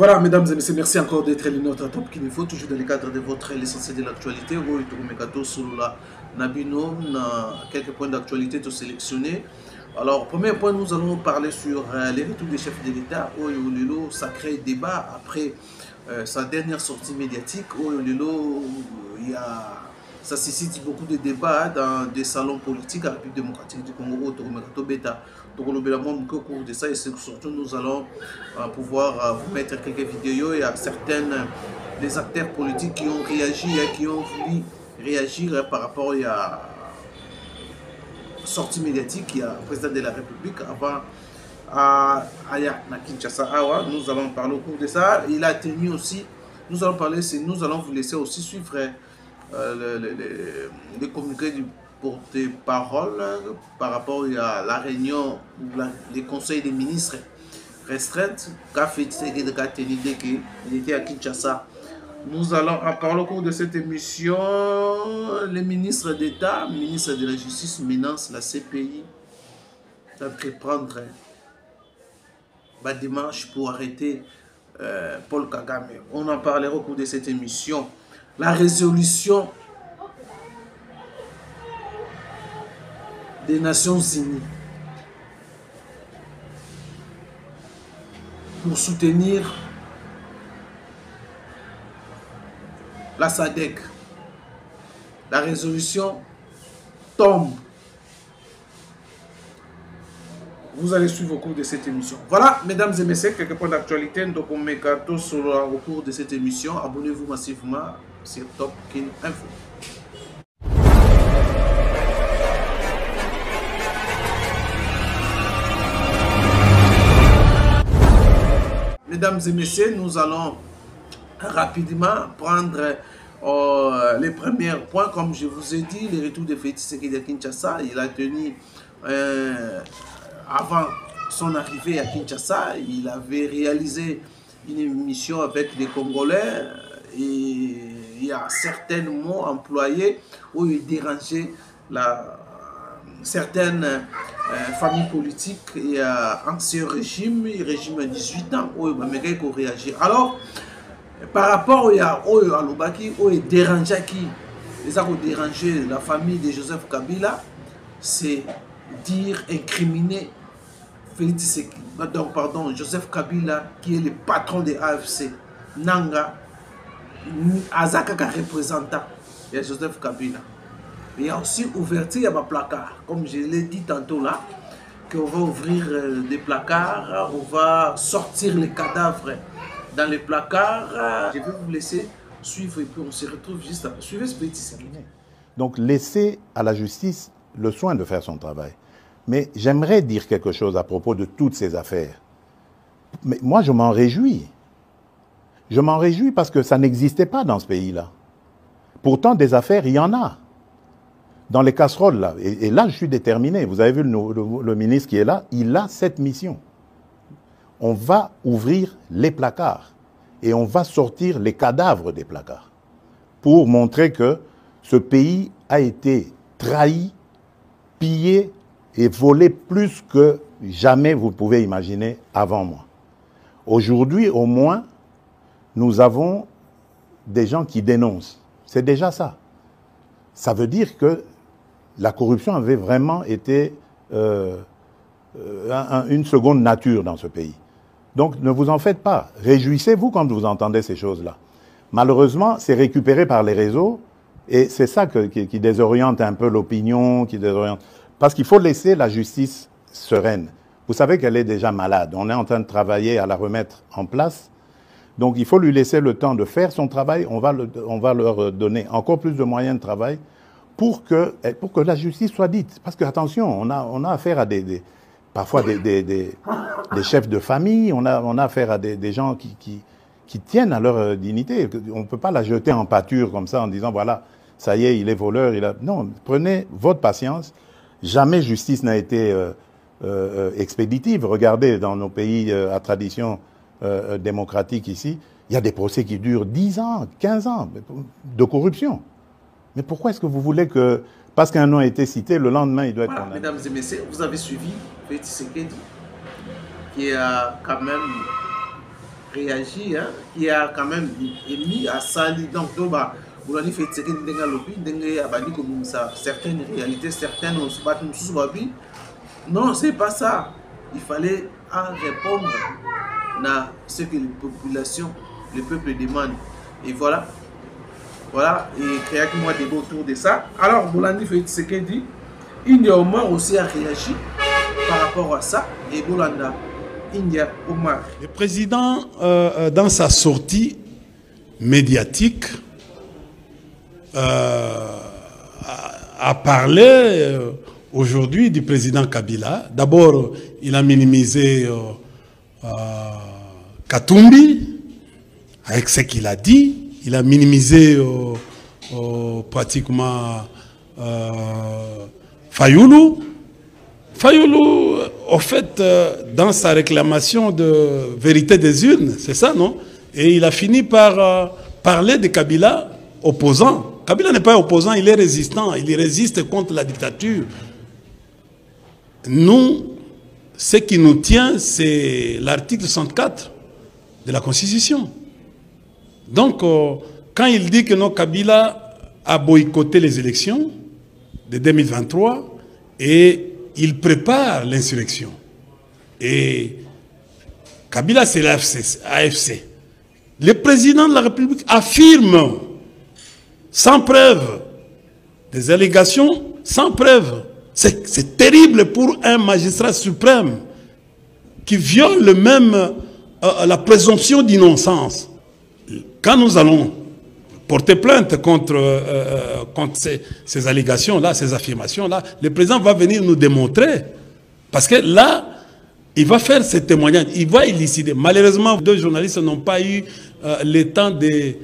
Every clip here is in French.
Voilà, mesdames et messieurs, merci encore d'être les nôtres à Top Kinifo, toujours dans le cadre de votre l'essentiel de l'actualité. Quelques points d'actualité de sélectionner. Alors, premier point, nous allons parler sur les retours des chefs de l'État. Oyolelo, sacré débat après sa dernière sortie médiatique. Oyolelo, ça suscite beaucoup de débats dans des salons politiques à la République démocratique du Congo, Togomékato Beta. Donc, au cours de ça, et surtout, nous allons pouvoir vous mettre quelques vidéos. Il y a certains des acteurs politiques qui ont réagi, qui ont voulu réagir par rapport à la sortie médiatique. Il y a le président de la République avant à Kinshasa. Nous allons parler au cours de ça. Il a tenu aussi, nous allons vous laisser aussi suivre les communiqués du porte-parole par rapport à la réunion ou les conseils des ministres restreintes qu'a fait il était à Kinshasa. Nous allons en parler au cours de cette émission. Les ministres d'État, ministre de la Justice menacent la CPI d'entreprendre la démarche pour arrêter Paul Kagame. On en parlera au cours de cette émission. La résolution des Nations Unies pour soutenir la SADC. La résolution tombe. Vous allez suivre au cours de cette émission. Voilà, mesdames et messieurs, quelques points d'actualité. Donc, on met carton au cours de cette émission. Abonnez-vous massivement sur Top Kin Info. Mesdames et messieurs, nous allons rapidement prendre les premiers points. Comme je vous ai dit, le retour de Félix Tshisekedi à Kinshasa. Il a tenu, avant son arrivée à Kinshasa, il avait réalisé une émission avec les Congolais. Et il y a certains mots employés où il dérangeait certaines familles politiques et ancien régime 18 ans, où il faut réagir. Alors, par rapport à Lobaki, où il dérangeait la famille de Joseph Kabila, c'est dire, incriminer Félix Tshisekedi, donc pardon, Joseph Kabila, qui est le patron de AFC, Nanga, Azaka représentant, il y a Joseph Kabila. Il y a aussi ouverture, il y a un placard, comme je l'ai dit tantôt là, qu'on va ouvrir des placards, on va sortir les cadavres dans les placards. Je vais vous laisser suivre et puis on se retrouve juste après. Suivez ce petit segment. Donc laissez à la justice le soin de faire son travail. Mais j'aimerais dire quelque chose à propos de toutes ces affaires. Mais moi, je m'en réjouis. Je m'en réjouis parce que ça n'existait pas dans ce pays-là. Pourtant, des affaires, il y en a. Dans les casseroles, là. Et là, je suis déterminé. Vous avez vu le ministre qui est là, il a cette mission. On va ouvrir les placards et on va sortir les cadavres des placards pour montrer que ce pays a été trahi, pillé et volé plus que jamais vous pouvez imaginer avant moi. Aujourd'hui, au moins, nous avons des gens qui dénoncent. C'est déjà ça. Ça veut dire que la corruption avait vraiment été une seconde nature dans ce pays. Donc ne vous en faites pas. Réjouissez-vous quand vous entendez ces choses-là. Malheureusement, c'est récupéré par les réseaux et c'est ça qui désoriente un peu l'opinion, parce qu'il faut laisser la justice sereine. Vous savez qu'elle est déjà malade. On est en train de travailler à la remettre en place. Donc il faut lui laisser le temps de faire son travail. On va leur donner encore plus de moyens de travail pour que la justice soit dite. Parce que, attention, on a affaire à parfois des chefs de famille, on a affaire à des gens qui tiennent à leur dignité. On ne peut pas la jeter en pâture comme ça en disant, voilà, ça y est, il est voleur. Non, prenez votre patience. Jamais justice n'a été expéditive. Regardez, dans nos pays à tradition démocratique ici, il y a des procès qui durent 10 ans, 15 ans de corruption. Mais pourquoi est-ce que vous voulez que, parce qu'un nom a été cité, le lendemain, il doit être condamné? Mesdames et messieurs, vous avez suivi Félix Tshisekedi, qui a quand même réagi, hein, qui a quand même émis à Sali. Donc, vous avez fait certaines réalités, certaines non, c'est pas ça. Il fallait en répondre à ce que les populations, le peuple demande. Et voilà. Voilà, et créer moi des beaux autour de ça. Alors, Bolandi fait ce qu'il dit. India Omar aussi a réagi par rapport à ça. Et Bolanda, India Omar. Le président, dans sa sortie médiatique, a parlé aujourd'hui du président Kabila. D'abord, il a minimisé Katumbi avec ce qu'il a dit. Il a minimisé pratiquement Fayoulou. Fayoulou, au fait, dans sa réclamation de vérité des urnes, c'est ça, non? Et il a fini par parler de Kabila opposant. Kabila n'est pas opposant, il est résistant. Il résiste contre la dictature. Nous, ce qui nous tient, c'est l'article 64 de la Constitution. Donc, quand il dit que non, Kabila a boycotté les élections de 2023 et il prépare l'insurrection. Et Kabila, c'est l'AFC. Le président de la République affirme, sans preuve, des allégations sans preuve. C'est terrible pour un magistrat suprême qui viole même la présomption d'innocence. Quand nous allons porter plainte contre ces allégations-là, ces affirmations-là, le président va venir nous démontrer. Parce que là, il va faire ce témoignage, il va élucider. Malheureusement, deux journalistes n'ont pas eu le temps de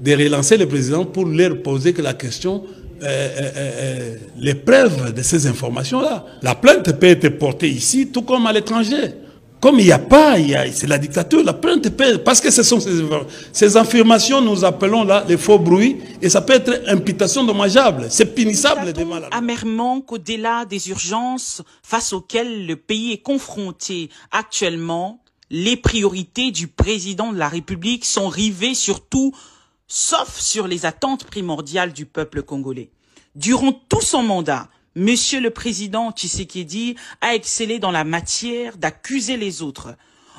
relancer le président pour leur poser que la question, les preuves de ces informations-là. La plainte peut être portée ici, tout comme à l'étranger. Comme il n'y a pas, c'est la dictature, la plainte peut, parce que ce sont ces affirmations, nous appelons là les faux bruits, et ça peut être imputation dommageable, c'est punissable devant la loi. Amèrement qu'au-delà des urgences face auxquelles le pays est confronté actuellement, les priorités du président de la République sont rivées sur tout, sauf sur les attentes primordiales du peuple congolais. Durant tout son mandat, Monsieur le Président Tshisekedi a excellé dans la matière d'accuser les autres.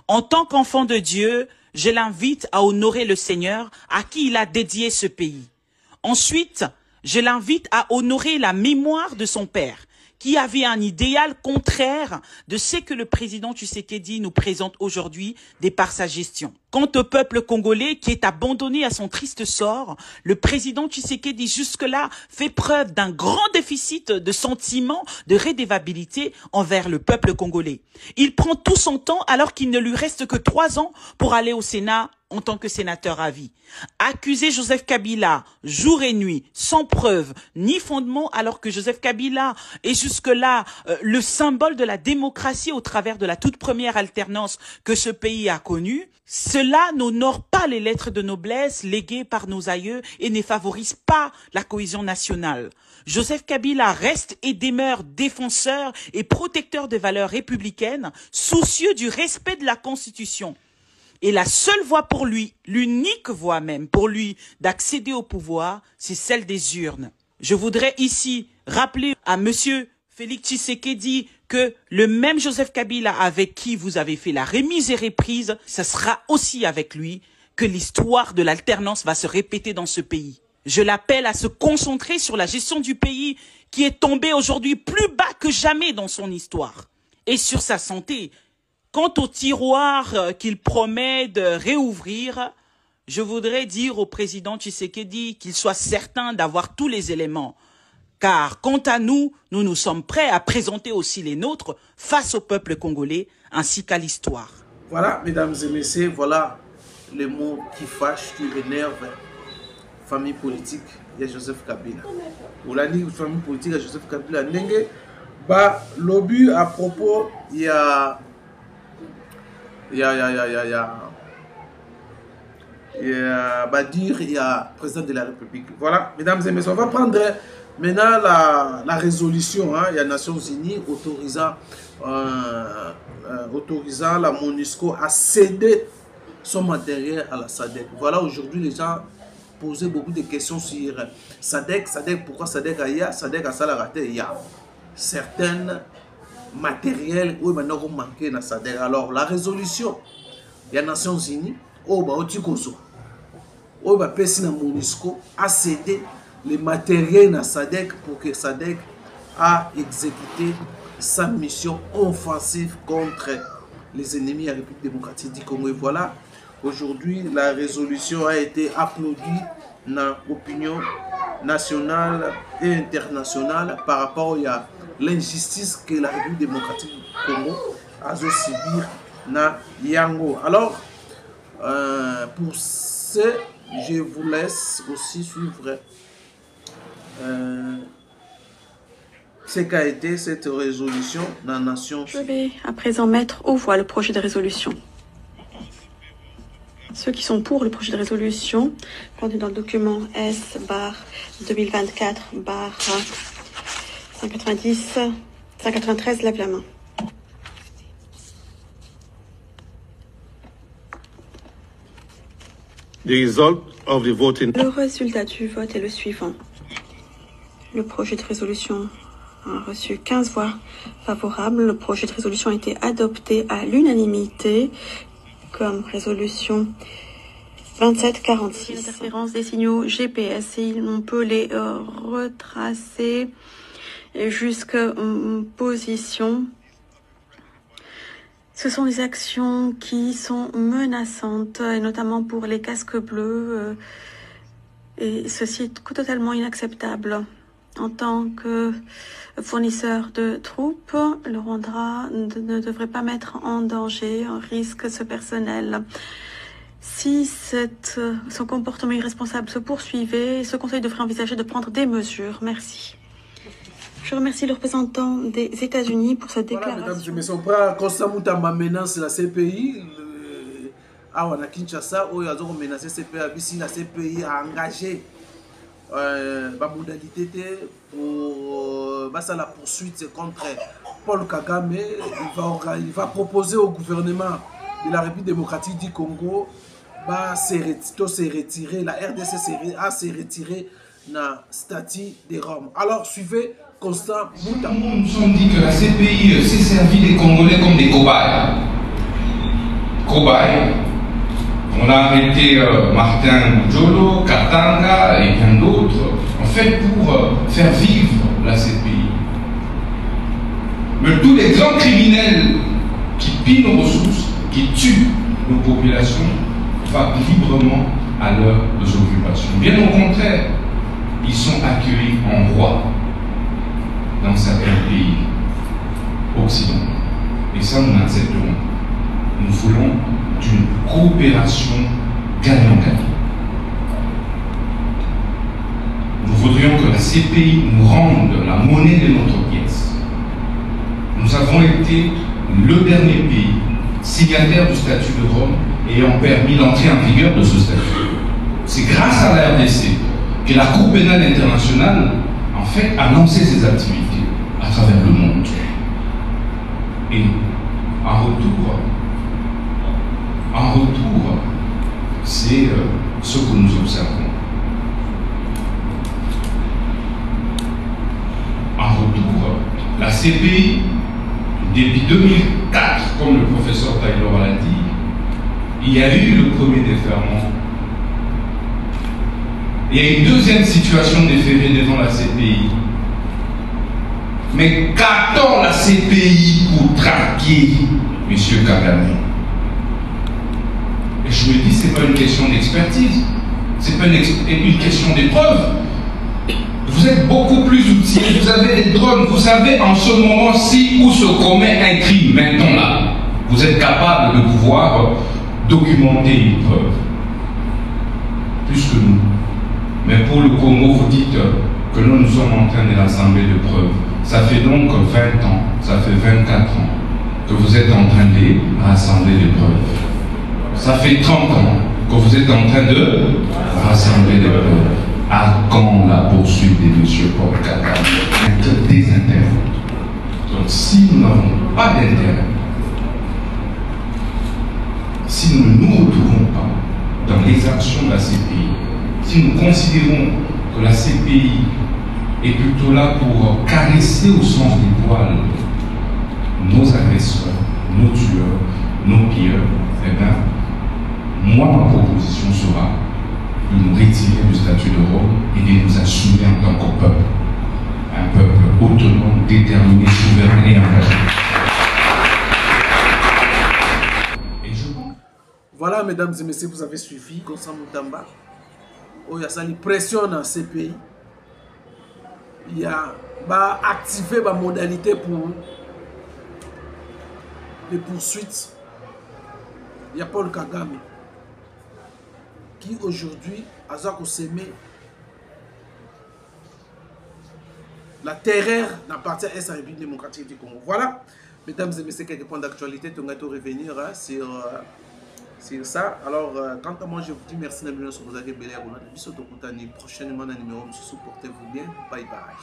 En tant qu'enfant de Dieu, je l'invite à honorer le Seigneur à qui il a dédié ce pays. Ensuite, je l'invite à honorer la mémoire de son père, qui avait un idéal contraire de ce que le président Tshisekedi nous présente aujourd'hui de par sa gestion. Quant au peuple congolais qui est abandonné à son triste sort, le président Tshisekedi jusque-là fait preuve d'un grand déficit de sentiment de redevabilité envers le peuple congolais. Il prend tout son temps alors qu'il ne lui reste que 3 ans pour aller au Sénat en tant que sénateur à vie. Accuser Joseph Kabila jour et nuit, sans preuve ni fondement, alors que Joseph Kabila est jusque-là le symbole de la démocratie au travers de la toute première alternance que ce pays a connue, cela n'honore pas les lettres de noblesse léguées par nos aïeux et ne favorise pas la cohésion nationale. Joseph Kabila reste et demeure défenseur et protecteur des valeurs républicaines, soucieux du respect de la Constitution. Et la seule voie pour lui, l'unique voie même pour lui d'accéder au pouvoir, c'est celle des urnes. Je voudrais ici rappeler à monsieur Félix Tshisekedi que le même Joseph Kabila avec qui vous avez fait la remise et reprise, ce sera aussi avec lui que l'histoire de l'alternance va se répéter dans ce pays. Je l'appelle à se concentrer sur la gestion du pays qui est tombé aujourd'hui plus bas que jamais dans son histoire et sur sa santé. Quant au tiroir qu'il promet de réouvrir, je voudrais dire au président Tshisekedi qu'il soit certain d'avoir tous les éléments. Car quant à nous, nous sommes prêts à présenter aussi les nôtres face au peuple congolais ainsi qu'à l'histoire. Voilà, mesdames et messieurs, voilà les mots qui fâchent, qui énervent. Famille politique, il y a Joseph Kabila. Vous l'avez dit, famille politique, il y a Joseph Kabila. Bah, l'obus à propos, il y a Badir, il y a président de la République. Voilà, mesdames et messieurs, on va prendre maintenant la résolution. Hein, il y a Nations Unies autorisant la MONUSCO à céder son matériel à la SADC. Voilà, aujourd'hui, les gens posaient beaucoup de questions sur SADC. SADC, pourquoi SADC a ya? SADC a ça la raté. Il y a certains matériels où maintenant vous manquez dans SADC. Alors, la résolution des Nations Unies, au Baotikoso, au Bapessi na MONUSCO, a cédé les matériels dans SADC pour que SADC a exécuté sa mission offensive contre les ennemis de la République démocratique du Congo. Et voilà, aujourd'hui, la résolution a été applaudie dans l'opinion nationale et internationale par rapport à l'injustice que la République démocratique du Congo a subir dans Yango. Alors, pour ce, je vous laisse aussi suivre ce qu'a été cette résolution dans la nation. Je vais à présent mettre aux voix le projet de résolution. Ceux qui sont pour le projet de résolution, contenu dans le document S/2024/190-193, lève la main. Le résultat du vote est le suivant. Le projet de résolution a reçu 15 voix favorables. Le projet de résolution a été adopté à l'unanimité comme résolution 2746. L'interférence des signaux GPS, et on peut les retracer jusqu'à position. Ce sont des actions qui sont menaçantes, et notamment pour les casques bleus. Et ceci est totalement inacceptable. En tant que fournisseur de troupes, le Rwanda ne devrait pas mettre en danger, en risque ce personnel. Si son comportement irresponsable se poursuivait, ce Conseil devrait envisager de prendre des mesures. Merci. Je remercie le représentant des États-Unis pour cette déclaration. Voilà, mesdames et messieurs, on prend Constant Moutamba menace la CPI. À Kinshasa, où il y a menacé CPI, la CPI a engagé la modalité pour la poursuite contre Paul Kagame. Il va proposer au gouvernement de la République démocratique du Congo de se retirer, la RDC a se retiré dans le statut de Rome. Alors suivez Constant Moutamba. Nous nous sommes dit que la CPI s'est servi des Congolais comme des cobayes. On a arrêté Martin Boudjolo, Katanga et bien d'autres, en fait pour faire vivre la CPI. Mais tous les grands criminels qui pillent nos ressources, qui tuent nos populations, vont librement à leurs occupations. Bien au contraire, ils sont accueillis en roi dans certains pays occidentaux. Et ça, nous l'accepterons. Nous voulons d'une coopération gagnant-gagnant. Nous voudrions que la CPI nous rende la monnaie de notre pièce. Nous avons été le dernier pays signataire du statut de Rome ayant permis l'entrée en vigueur de ce statut. C'est grâce à la RDC que la Cour pénale internationale, en fait, a lancé ses activités à travers le monde. Et en retour, c'est ce que nous observons. En retour, la CPI, depuis 2004, comme le professeur Taylor l'a dit, il y a eu le premier déferment. Il y a une deuxième situation déférée devant la CPI. Mais qu'attend la CPI pour traquer M. Kagame? Et je me dis, ce n'est pas une question d'expertise, ce n'est pas une question d'épreuve. Vous êtes beaucoup plus outillés, vous avez des drones, vous savez en ce moment-ci où se commet un crime, maintenant là. Vous êtes capable de pouvoir documenter une preuve. Plus que nous. Mais pour le Congo, vous dites que nous sommes en train de rassembler de preuves. Ça fait donc 20 ans, ça fait 24 ans que vous êtes en train de rassembler des preuves. Ça fait 30 ans que vous êtes en train de rassembler des preuves. À quand la poursuite de M. Paul Kagame? Des intérêts. Donc si nous n'avons pas d'intérêt, si nous ne nous retrouvons considérons que la CPI est plutôt là pour caresser au sens du poil nos agresseurs, nos tueurs, nos pilleurs, eh bien, moi, ma proposition sera de nous retirer du statut de Rome et de nous assumer en tant que peuple. Un peuple autonome, déterminé, souverain et engagé. Voilà, mesdames et messieurs, vous avez suivi Constant Moutamba. Il y a ça, pression dans ces pays. Il y a activé la modalité pour les poursuites. Il y a Paul Kagame qui aujourd'hui a semé la terreur dans la partie est la République démocratique du Congo. Voilà, mesdames et messieurs, quelques points d'actualité. On va revenir sur ça. Alors, quant à moi, je vous dis merci d'avoir suivi. Prochainement, dans le numéro, supportez-vous bien. Bye bye.